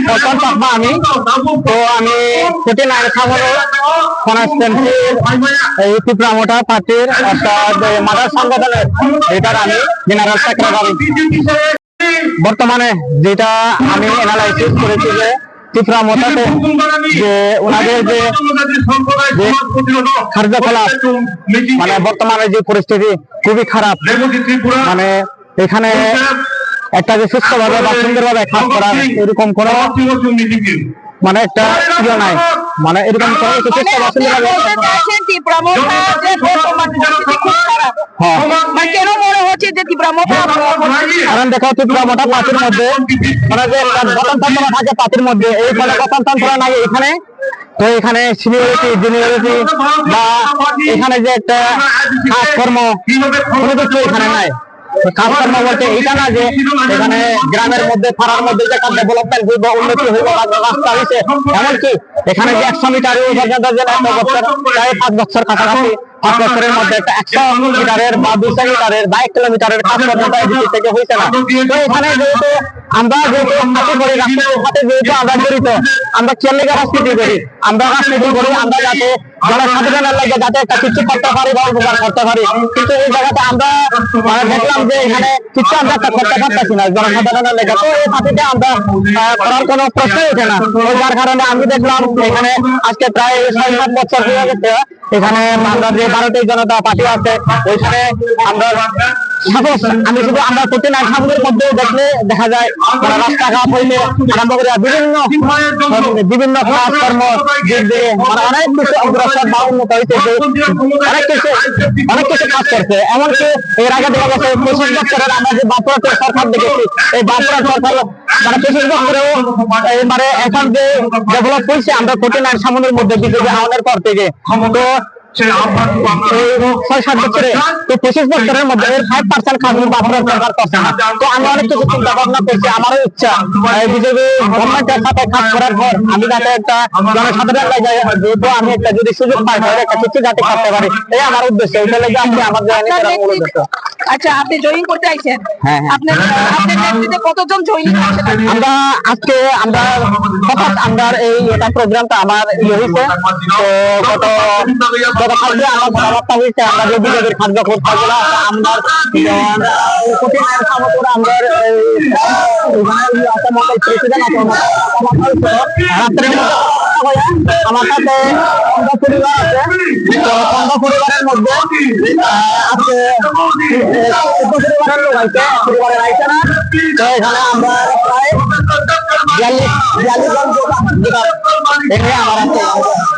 প্রথম চাকমা আমি তো আমি কোটি নাইন খাবো এই ত্রিপুরামোটা পার্টির অর্থাৎ মাদার সংগঠনের এটার আমি জেনারেল সেক্রেটারি। বর্তমানে যেটা আমি অ্যানালাইসিস করেছি যে ত্রিপুরামোটাতে যে ওনাদের যে কার্যকলাপ মানে বর্তমানে যে পরিস্থিতি খুবই খারাপ, মানে এখানে একটা যে সুস্থভাবে বা সুন্দরভাবে কাজ করা এরকম কোন মানে একটা ইয়ে নাই, মানে এরকম কোনো সুস্থ বা সুন্দরভাবে কারণ দেখো ত্রিপুরামোটা পার্টির মধ্যে মানে যে গঠনতন্ত্র থাকে পার্টির মধ্যে এই ফলে গঠনতন্ত্র নাই এখানে। তো এখানে সিনিয়রিটি জুনিয়রিটি বা এখানে যে একটা কাজকর্ম কোনো কিছু এখানে নাই। কাজকর্ম বলতে এটা না যে এখানে গ্রামের মধ্যে পাড়ার মধ্যে যে একটা ডেভেলপমেন্ট হইব উন্নতি হইব রাস্তা হয়েছে, এমনকি এখানে যে 100 মিটার পর্যন্ত যে 5 বছর কাছাকাছি 5 বছরের মধ্যে একটা 100 মিটারের বা 200 মিটারের বা 1 কিলোমিটারের কাজ পর্যন্ত এদিক থেকে হয়েছে না। তো এখানে যেহেতু আমরা যেহেতু হাতে করে রাস্তার সাথে যেহেতু আমরা জড়িত, আমরা কেলেগা রাজনীতি করি, আমরা রাজনীতি করি আমরা যাতে জনসাধারণের লাগে যাতে একটা কিছু করতে পারি বা উপকার করতে পারি, কিন্তু এই জায়গাতে আমরা দেখলাম যে এখানে কিছু আমরা করতে পারতেছি না জনসাধারণের লেগে। তো এই পার্টিতে আমরা করার কোনো প্রশ্নই ওঠে না। যার কারণে আমি দেখলাম এখানে আজকে প্রায় 6-7 বছর হয়ে গেছে এখানে আমরা যে ভারতীয় জনতা পার্টি আছে ওইখানে আমরা আমি শুধু আমরা প্রতি নাইট সামনের মধ্যে দেখলে দেখা যায় রাস্তাঘাট হইলে আরম্ভ করে বিভিন্ন কাজকর্ম দিক দিয়ে মানে অনেক কিছু অগ্রসর বা উন্নত হয়েছে, অনেক কিছু কাজ করছে। এমনকি এর আগে দেখা গেছে 25 বছরের আমরা যে বাপুরাটের সরকার দেখেছি, এই বাপুরাট সরকার মানে 25 বছরেও মানে এখন যে ডেভেলপ হয়েছে আমরা প্রতি নাইট সামনের মধ্যে বিজেপি আহ্বানের পর থেকে তো 6-7 বছরে তো 25 বছরের মধ্যে 5% কাজ বাপুরাট সরকার করছে না। তো আমি অনেক কিছু চিন্তা ভাবনা করছি, আমারও ইচ্ছা বিজেপি গভর্নমেন্টের সাথে কাজ করার পর আমি যাতে একটা জনসাধারণ যেহেতু আমি একটা যদি সুযোগ পাই তাহলে একটা কিছু যাতে করতে পারি, এই আমার উদ্দেশ্য। ওইটা লেগে আপনি আমার আচ্ছা, আপনি জয়েন করতে আইছেন, আপনার নেতৃত্বে কতজন জয়েন করছেন? আমরা আজকে আমরা আমরা এই এটা প্রোগ্রামটা আমার হয়েছে তো গতকালকে আমার কথাবার্তা হয়েছে আমরা যে বিজেপির খাদ্য করতে আমরা আমরা প্রেসিডেন্ট আমার সাথে পরিবার আছে, তো পরিবারের মধ্যে আজকে পরিবারের লোক আছে, পরিবারের আইসে না। তো এখানে আমরা প্রায় 42 জন আমার আছে।